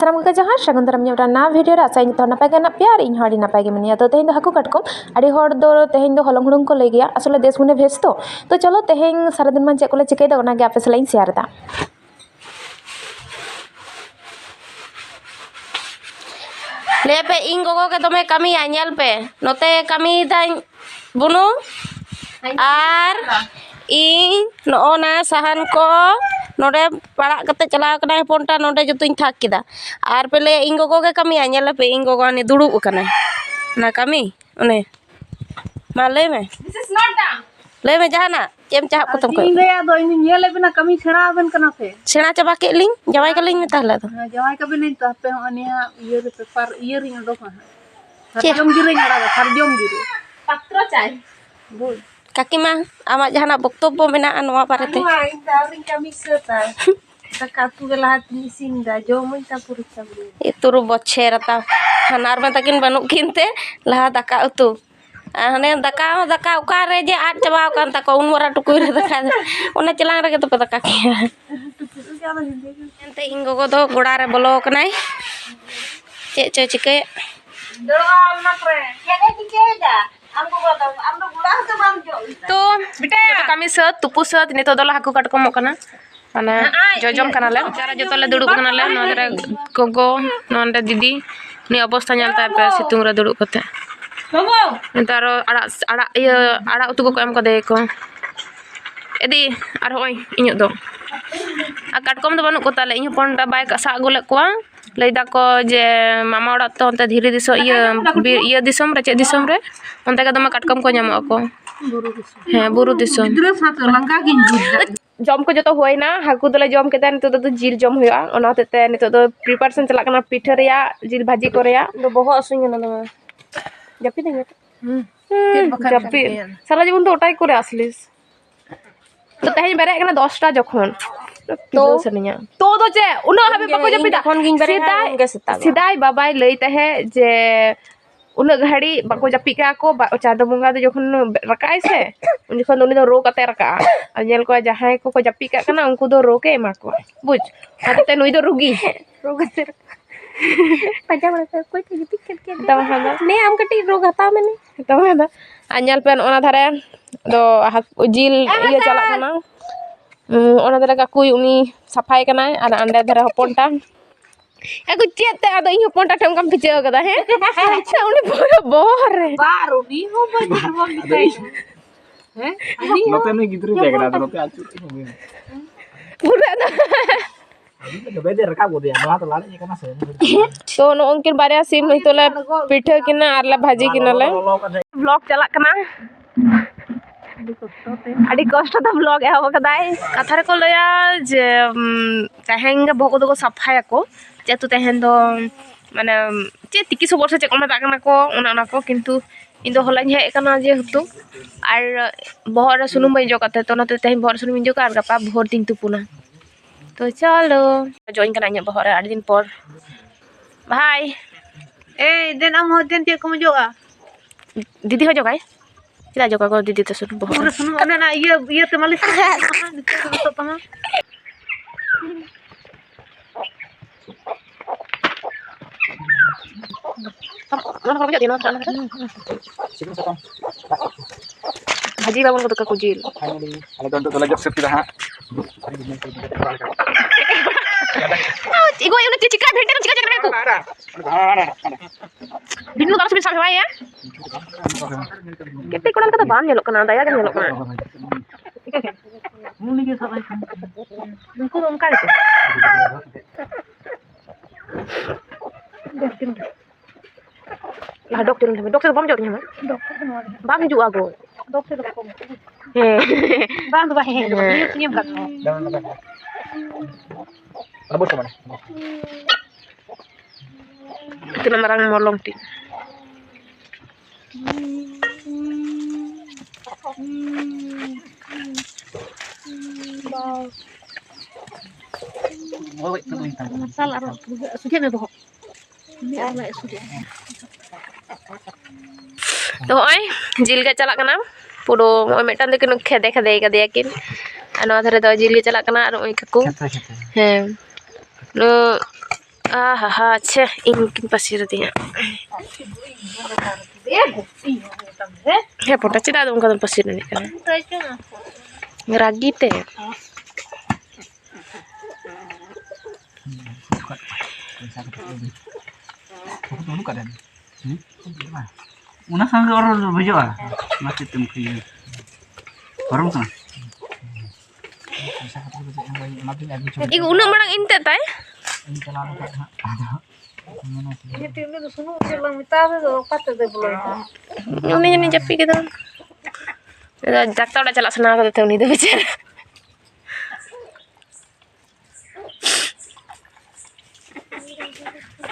साराम के जहाँ सगुन दाराम ना वीडियो आशा तो नपाय गना पे और इन हड़ी नपाय गे मिनिया तो तेहें दो हाकू काटकम आड़ी हर दो तेहें दो हलंग हुड़ुंग को ले गया असले देश गुने भेज तो चलो तेहें सारा दिन मान चेक को चिकाई दो ना गे आपे सलाइन शेयर दा ले पे इन गोगो के दमे कमी आñal पे नोते कमी दाई बुनु आर इन नोना सहन को नोडे पड़ा कते चला कना पोंटा नोडे जतुኝ थाक किदा आर पेले इन गोगो के कमी आñal पे इन गोगो ने दुड़ुब कना ना कमी ओने मा ले में दिस इज नॉट डाउन ले में जहाना चेम चाह को तुम को इन गया दो इन ये ले बिना कमी छेड़ा बन कना पे सेना चबा के लिंग जवाई के लिंग में ताहले तो जवाई का बिना तो पे अनिया ये पेपर ये रिंग दो का सरजम गिरे नड़ा सरजम गिरे पत्र चाय बोल काकी मा आमा जहाना बक्तव्य मेना नवा बारेते इन दारिंग कमी सेता तका तू गला हाथ मिसिन दा जो मन ता पुरुषा ए तुरु बच्छे रता हनार में तकिन बनु किनते लहा दका उतु हने दका उकारे जे आट चबाव कान तको उनवरा टुकुई रे दका ओने चलांग रे तो पे दका के एंते इन गोगो दो गोड़ा रे बोलो कनाय चे चिके दड़ाम ना करे केने चिकेदा हमको बताओ हम तो गुड़ा तो बाम जो तो बेटा कमी सत तुपु सत नितो दो हाकू काटकम कना माने जजम कना ले जरा जतो ले दुड़ुब कना ले नोदरे गोगो नोंडे दीदी नि अवस्था ñalता पे सितुंग रे दुड़ुब कते बाबू नितारो आड़ा उतु को एम कदे को एदी आर होय इᱧ दो आ काटकम दो बनु को ताले इन पोंटा बाय का सा गुले को लैदा को जे मामा ओड़ा तो अंते धीरे दिसो ये दिसम रे चे दिसम रे अंते का दमा काटकम को ñamo को बुरु दिसम गिद्रा साथ लंका गिन जम को जो होना हाकू दले जम के नितो दो जिल जम हुआ ओना होते नितो दो प्रिपारेशन चला कना पिठा रेया जिल भाजी को रेया दो बहुत असुኝ ना दो जपी देंगे जपी सारा जीवन तो ओटाई करे आसलिस तो तेहें बेरे कना 10 टा जखन तो सनिया तो दो जे उनो हबे बको जपी दा कोन गिन बेरे के सेता सिदाई बाबाई लई तहे जे उन घड़ी बको जपी का को चादो बुंगा दो जखन रकाय से उन जखन उनी दो रो कते रका आ नेल को जहाय को जपी का कना उनको दो रो के एमा को बुझ हाते नुई दो रुगी रो कते पंजा बड़ा कोई थे टिकट के दवा हला ने आम कटी रोग हता मैंने तो है आñal पेन ओना धारे दो जिल ये चला कना ओना धारे काकुई उनी सफाई कना और अंडे धारे हपनटा एगो चेते आदो इन हपनटा ठम कम पिचे कदा है अच्छा उनी पूरा बोर रे बारो नी हो बजर हो बिकाई हैं नोते नहीं गिद्री देगड़ा तो नोते आचु पूरा तो बेदे रखा गो दिया नवा तो लाले कना से तो नो उनकिन बारे सिम हितोले पिठा किना आरला भाजी किनाले ब्लॉग चला कना अड़ी कष्ट तो ब्लॉग है कदाय कथा रे को लया जे तेहेंगे भोगो दो सफाया को जेतु तेहें दो माने चे 21 वर्ष चे को मता कना को ओना को किंतु इन दो हलाኝ हे कना जे हतु आर बहर सुनुम बई जो कते तो नते तेहें बहर सुनुम जो कार गपा भोर दिन तुपुना तो चलो जॉइन करना है बहर 8 दिन पर भाई ए देन हम हो दिन ते को जोगा दीदी हो जोगाय चला जोगा को दीदी तो सुन बहुत पूरा सुनो ना ये तो मालिश तो तमा भाजी बाबन को तो कुजिल फाइनली अले तो लगे सेफ्टी रहा इगो ये चिका भेंटे चिका चिका को बिनु दास भी साफाई है कितने कोन का बाम नेलो कना दया के नेलो कना मुनी के सबाई उनको उनका है ला डॉक्टर बम जोड़ी है बाम जो आगो डॉक्टर को हे बांध बा है नियम का अब बोल माने itu marang molong ti masalah sudah me bohong तो ओय जिल के चला कना पुरो ओय मेटन देकिन खेदे खेदे का दे किन अनो धरे तो जिल के चला कना और ओय ककू हैं no Ahaha, ingin pasir dia. Ya, potas tidak ada ungkapan pasir ini kan. Ngeragi teh. Una sang orang berjual, masih tempi. Orang sana. Iku unak marang inte tay. Ini japi gitu. Jakta udah celak senang kata tahun itu bicara.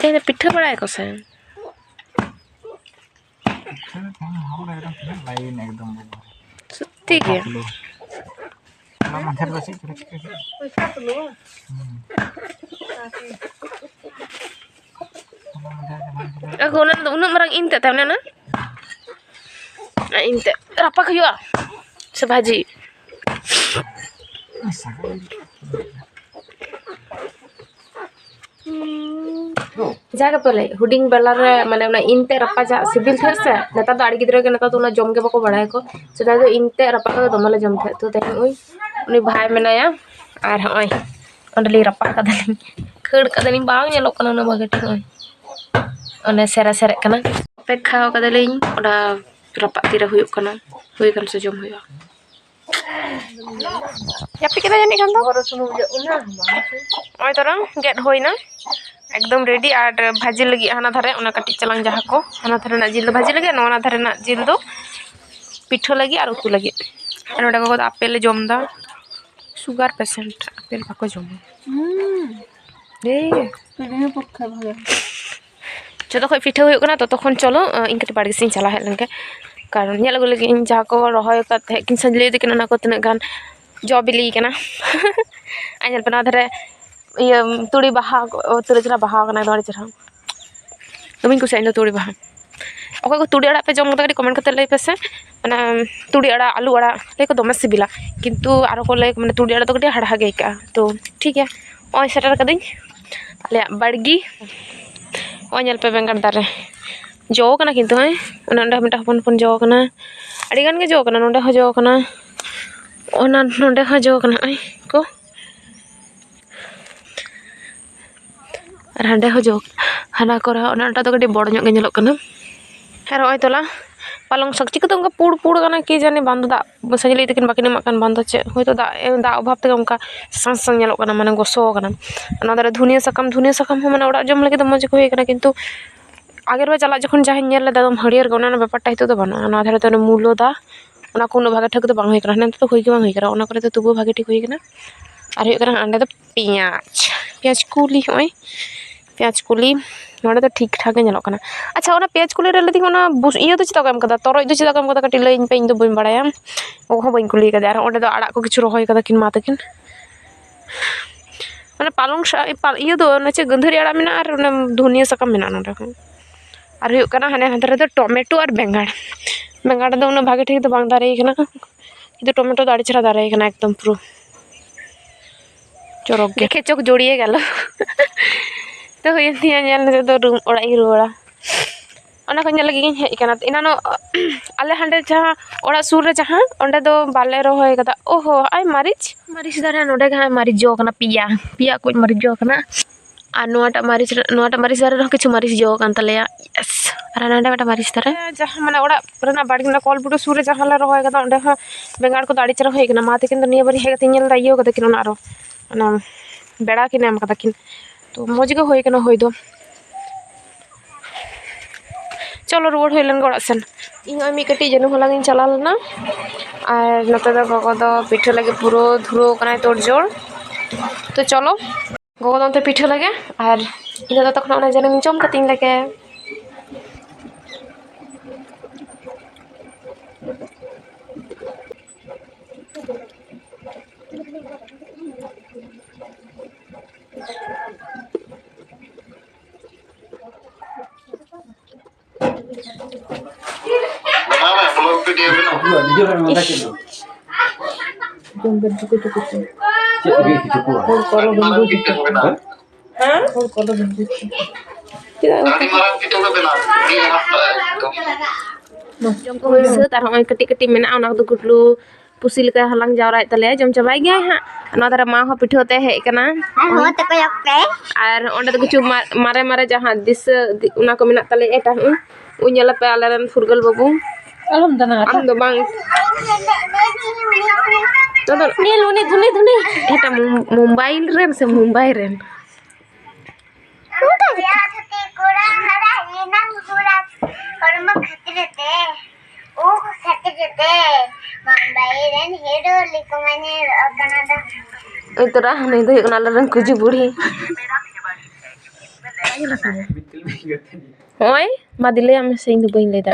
Jadi pitha bada ko sen. Lain एकदम Seti ya. Mantar basi Aku unak marang inte tay na. Inte. Apa kayu ah? Sebaji. जाके पहले हुडिंग बेला रे माने उना इनते रपा जा CIBIL थे से नेता तो आड़ी गिदरे के नेता तो उना जम के बको बड़ाय को सेटा तो इनते रपा को दमले जम थे तो तेन उनी भाई मेनाया आर हय ओंडली रपा का दली खड़ का दली बांग नेलो कना ना बगेटी हय ओने सेरा सेरे कना पे खाओ का दली ओडा रपा तीरा हुयु कना हुय कन से जम हुया यापी केदा जानी खान दो ओय तरह गेट होइना एकदम रेडी और भाजी लगी हाना धारे उना कटी चलांग जहा को हाना धारे ना जिल दो भाजी लगे नोना धारे ना जिल दो पिठो लगी और उतु लगी और नोडा को आपेल जम दा शुगर पेशेंट आपेल बाको जम दे पेड़े पक्का भागे जतो खय पिठो हुयो कना तो तखन चलो इनकटे बाड़गे सिंह चला है लंके कारण नेल गो लगी इन जहा को रहोय कते किन संजले दिकन ना को तने गान जो बिली कना आइल पना धारे iya turi baha turi jera baha kana dori jera tumin ku sain turi baha oke ko turi ada pe jom kata comment kata lay pese mana turi ada alu ada lay ko dome sibila kintu aro ko lay mana turi ada to kati hada hage ka to ठीक है ओय shutter कदिन ale badgi ओय nyel pe bengar dare jo kana kintu hai ona nda mita hopon pon jo kana adi gan ge jo kana nonde ho jo kana ona nonde ho jo kana ai ko रंडे हो जो हाना कर ओनाटा तो कटी बड़ ᱧᱚᱜ गे ñelok kana और ओय तोला पालंग शाक चिक तो उनका पुड़ पुड़ गाना के जाने बांध दा सजली तकिन बाकिन माकन बांध चे होय तो दा अभाव ते उनका सांस सांस ñelok kana माने गोसो kana ना दारे धुनिया सकम हो माने ओडा जम लगे तो मज को होय kana किंतु आगेर बा चला जखन जाहि ñel लेदा दम हरियर गना ना बेपारटा हितो तो बना ना धारे तो मूलो दा ओना कोनो भागे ठक तो बांग होय kana नेते तो होय के बांग होय kana ओना करे तो तुबो भागे ठीक होय kana और होय kana अंडे तो प्याज कुली होय प्याज कुली नोडे तो ठीक ठाक ñelok kana अच्छा ओना प्याज कुली रे लदी ओना इयो तो चिता काम कदा तोरoj do चिता काम कदा कटि लइन पे इन दो बइन बड़ाया ओ हो बइन कुली कदा और ओडे दो आड़ा को किछु रहोय कदा किन मा तकिन माने पालंग इयो दो नचे गंधरी आड़ा मेना और धनिया सकम मेना नोडे और हुयो kana हाने हांदरे दो टमेटो और बेंगाड़ दो उना भागे ठीक तो बांग दारे kana किंतु टमेटो दाड़ी छरा दारे kana एकदम पुरो चोरक के खेचक जोड़िए गेल तो हुई दिया तो रूम ओड़ा ही रुड़ा ओना को लगी हेज कना इनानो आले हांडे जहां ओड़ा सुर रे जहां ओंडे दो बाले रोय कदा ओहो आई मारिच दारे नोडे गा मारिच जो कना पिया को मारिच जो कना आ नोटा मारिच दारे रो किछु मारिच जो कान तलेया यस अरे नांडे बेटा मारिच दारे जहां माने ओड़ा रना बाड़ी ना कॉल बुडो सुर रे जहां ले रोय कदा ओंडे बेंगाड़ को दाड़ी चरा होय कना माते किन निया बरी हेगते नेल दा इयो कदा किन ना रो ना बेड़ा किन एम कदा किन तो मज गे होय कना होय दो चलो रुआड़ होय लन गड़ा सेन इन मी कटी जनु होला गिन चला लना और नते दा गगो दो पिठो लगे पुरो धुरो कना तोड़ जोड़ तो चलो गगो दो पिठो लगे और इन दा तखन ओना जनु जम कतिन लगे हाँ jom ko se tar hoi keti keti mena ona do gutlu pusil ka halang jawra tale jom chabai gya ha ona dara ma ho pitho te he kana ar onde do kuchu mare mare jahan dis una ko mena tale eta unyala pe alaran furgal babu alhamdulillah am do bang todo ni luni duni eta mumbai ren se mumbai ren itu dah nih itu kenal orang kuju buri oi madile am sing du bain leda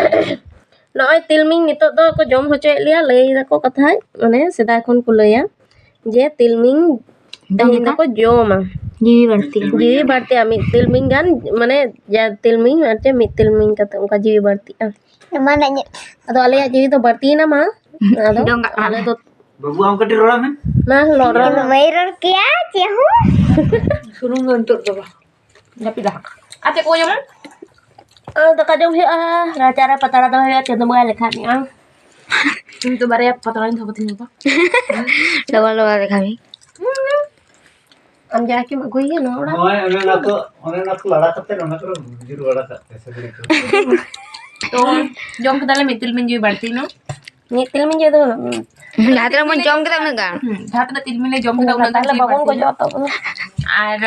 noi tilming nito do ko jom hoche liya lei da ko katha mane seda khon ko leya je tilming tahin ko joma jiwi barti ami tilming gan mane ya tilming arte mi tilming kata unka jiwi barti mana nya ado ale ya jiwi to barti na ma ado ale to babu am kati rola men nah loro Mayroon kaya cihu. sunung ngantuk coba tapi dah ate ko yom to ka jom he racara patara to he chendo mo lekha ni itu bare patara ni thobatin ba Lawa kami. am ja ki ma goi no ora hoy one na ko lada katte ona ko jir wala katte sabri ko to jom ke dalam tilmin jiwi barti no ni tilmin je do Lahat mo jom kita naga. ধাত না তিল মিলে জম খাও না তাহলে বাবন কো যত আর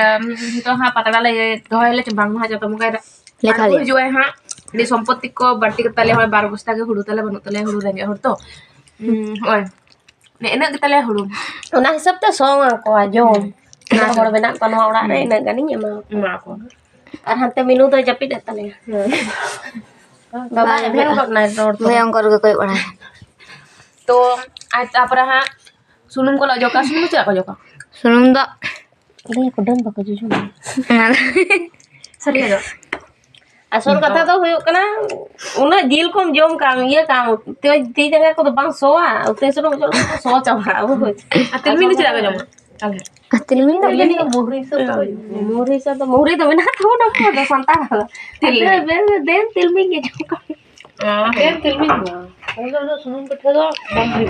তো হা পাতলা লে ধইলে চবাং মা যত মুগাই লেখা লে জয় হা নি সম্পত্তি কো বাড়তি কে তালে হয় 12 বস্তা কে হুড়ু তালে বন তালে হুড়ু রেঙ্গে হর তো ওই নে এনা কে তালে হুড়ু ona hisab te song ko jom na hor bena kono ora re na gani ma ko ar hante minu to japit tale baba bhen ko na rod May ang kor ko wala. तो आज तापर हा सुनुम को लजो का सुनुम चा को जो का Sunong da. ini ko dan baka juju सरी है asal kata तो हुयो कना उना जिल कोम जोम काम ये काम ते ती जगह को तो बांग सोआ उते सुनो जो सो चावा वो अतिल मिन चला का जोम काले Tilmin na ini मुहरी से तो बिना तो ना को तो संता तिल den तिल मिन के जोम का den tilmin ba alo sunung pitha do bang ri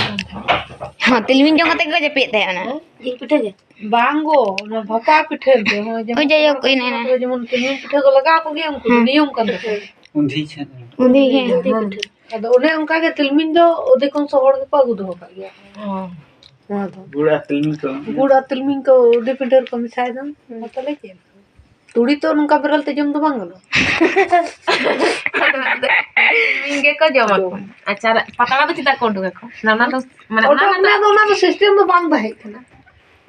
Ha, tilmin jong kata ko japit tayo na. ये पिटे जे bango na bhapa pithe de ho O jayo ko ina na. जेमन tilmin pitha ko laga ko ge हमको नियम kan do undi chen Undi he. ado one onka ge tilmin do ode kon so hor ke pagu do ka ge na do bura tilmi ko गुड़ा tilmin ko ode pinter ko misai dam matale ke तुड़ी तो उनका बरल ते जम तो बांगलो मिंगे को जोम अच्छा पता तो चिता कोंडु को ना तो माने ओना तो सिस्टम तो बांग बहे कना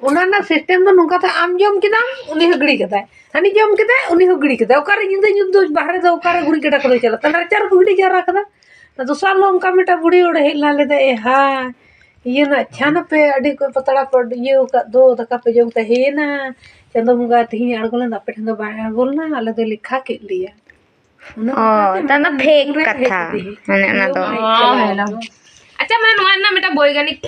ओना ना सिस्टम तो नुका था आम जम किदा उनी हगड़ी कदा हनी जम किदा उनी हगड़ी कदा ओकर जिंदे युद्ध बाहर दो ओकर गुड़ी केटा को चला तला चार गुड़ी जरा कदा तो दूसरा लोग का बेटा बुढ़ी ओड़े हेला ले दे हा ये ना अच्छा ना पे अड़ी को पतड़ा पर ये का दो दका पे जम ते हे ना चंदो मुगा ती अड़गोल ना पे ठंदो बा अड़गोल ना आले दे लिखा के लिया Oh, tanda fake kata. Ano na to? अच्छा मैं नोआ ना मेटा বৈজ্ঞানিক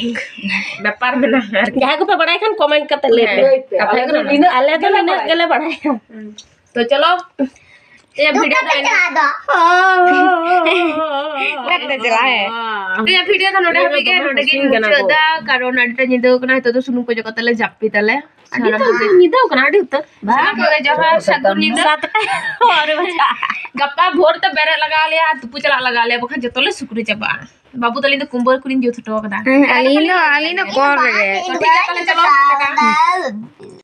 ব্যাপার में ना जहां को पढ़ाई खान कमेंट करते ले पे अपने को आले तो ना गले पढ़ाई तो चलो ये वीडियो तो चला है तो ये वीडियो तो नोटे पे के नोटे के चदा कारण अडटा निदो कना तो सुनु को जो कतले जापी तले निदो कना अडी उत्तर भाग के जो है सगुन निदो और बचा गप्पा भोर तो बेरे लगा लिया तू पुचला लगा लिया बखा जतले सुकुरी चबा बाबू तली तो कुंबर कुरिन जो थटो कदा Alino kor re. चलो